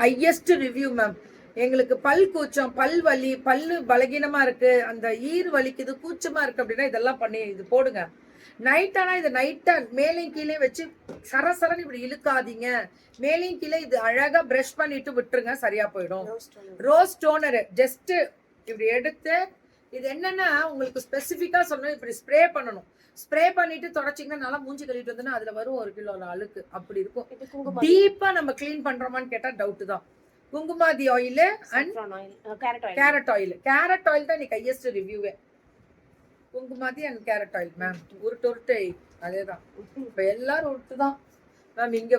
Highest review ma'am. எங்களுக்கு பல் கூச்சம், பல் வலி, பல்லு பலகீனமா இருக்கு, அந்த ஈர் வலிக்குது, கூச்சமா இருக்கு அப்படின்னா இதெல்லாம் பண்ணி இது போடுங்க. நைட் ஆனா இது நைட்டா மேலையும் கீழே வச்சு சரசரன்னு இப்படி இழுக்காதீங்க. மேலையும் கீழே இது அழகா பிரஷ் பண்ணிட்டு விட்டுருங்க, சரியா போயிடும். ரோஸ் டோனர் ஜஸ்ட் இப்படி எடுத்து, இது என்னன்னா உங்களுக்கு ஸ்பெசிஃபிக்கா சொன்னோம், இப்படி ஸ்ப்ரே பண்ணணும். ஸ்ப்ரே பண்ணிட்டு தொடச்சிங்கன்னா நல்லா மூஞ்சி கழுவிட்டு வந்தோன்னா அதுல வரும் 1 கிலோ அழுக்கு அப்படி இருக்கும். டீப்பா நம்ம கிளீன் பண்றோமான்னு கேட்டா டவுட் தான். Kumkumadi oil and carrot oil. Carrot oil தான் இன்னைக்கு ஹையஸ்ட் ரிவ்யூவே. Kumkumadi and carrot oil ma'am. உருட்டு அதேதான். இப்ப எல்லாரும் உருட்டு தான் மேம். இங்க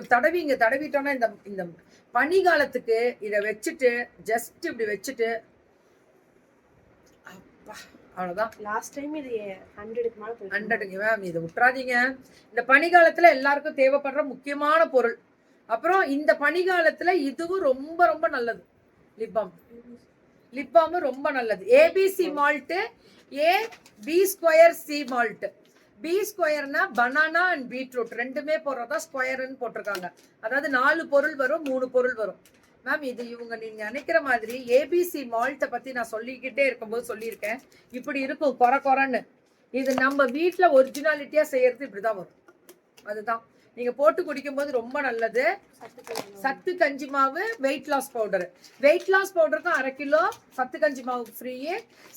தடவிட்டோம்னா இந்த பனி காலத்துக்கு இதை வச்சுட்டு ஜஸ்ட் இப்படி வச்சுட்டு அவ்வளவுதான். லாஸ்ட் டைம் இது 100க்கு மேல 100க்கு மேம். இதை விட்டுறாதீங்க. இந்த பனிகாலத்துல எல்லாருக்கும் தேவைப்படுற முக்கியமான பொருள். அப்புறம் இந்த பனிகாலத்துல இதுவும் ரொம்ப ரொம்ப நல்லது. லிப்பாம் ரொம்ப நல்லது. ABC malt, B square C malt. B ஸ்கொயர்னா பனானா அண்ட் பீட்ரூட் ரெண்டுமே போடுறதா ஸ்கொயர்னு போட்டிருக்காங்க. அதாவது 4 பொருள் வரும், 3 பொருள் வரும் மேம். இது இவங்க நீங்க நினைக்கிற மாதிரி ஏபிசி மால்ட்டை பத்தி நான் சொல்லிக்கிட்டே இருக்கும்போது சொல்லியிருக்கேன். இப்படி இருக்கும் கொரன்னு. இது நம்ம வீட்டுல ஒரிஜினாலிட்டியா செய்யறது இப்படிதான் வரும். அதுதான் நீங்க போட்டு குடிக்கும் போது ரொம்ப நல்லது. சத்து கஞ்சி மாவு, weight loss powder. Weight loss பவுடருக்கும் 1/2 கிலோ சத்து கஞ்சி மாவு ஃப்ரீ.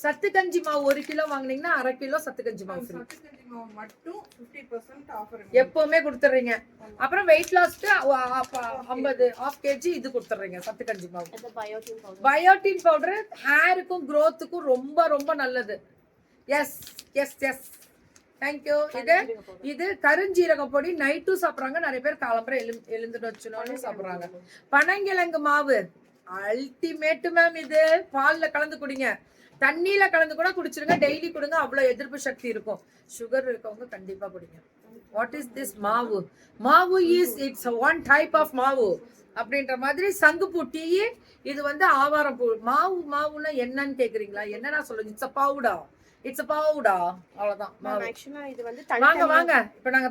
சத்து கஞ்சி மாவு 1 கிலோ வாங்கினீங்கன்னா 1/2 கிலோ சத்து கஞ்சி மாவு ஃப்ரீ. மட்டும் 50% ஆஃபர் எப்பவுமே கொடுத்துறீங்க. அப்புறம் வெயிட் லாஸ்க்கு 50 ½ kg இது கொடுத்துறீங்க சத்து கஞ்சி மாவு. பயோட்டின் பவுடர் ஹேருக்கும் க்ரோத்துக்கும் ரொம்ப ரொம்ப நல்லது. Yes yes yes thank you. இது கருஞ்சீரக பொடி நைட்டும் சாப்பிட்றாங்க நிறைய பேர். காலம்பரை எழுந்துட்டு வச்சுனோன்னு சாப்பிட்றாங்க. பனங்கிழங்கு மாவு அல்டிமேட்டு மேம். இது பால்ல கலந்து குடிங்க, தண்ணியில கலந்து கூட குடிச்சிருங்க. டெய்லி கொடுங்க, அவ்வளவு எதிர்ப்பு சக்தி இருக்கும். சுகர் இருக்கவங்க கண்டிப்பா குடிங்க. வாட் இஸ் திஸ் மாவு? மாவு is it's one type of மாவு அப்படின்ற மாதிரி. சங்குப்பூ டீ, இது ஆவாரம் பூ. மாவுன்னா என்னன்னு கேக்குறீங்களா? என்னன்னா சொல்லுங்க. It's a powder. அவ்வளவுதான். வாங்க இப்ப நாங்க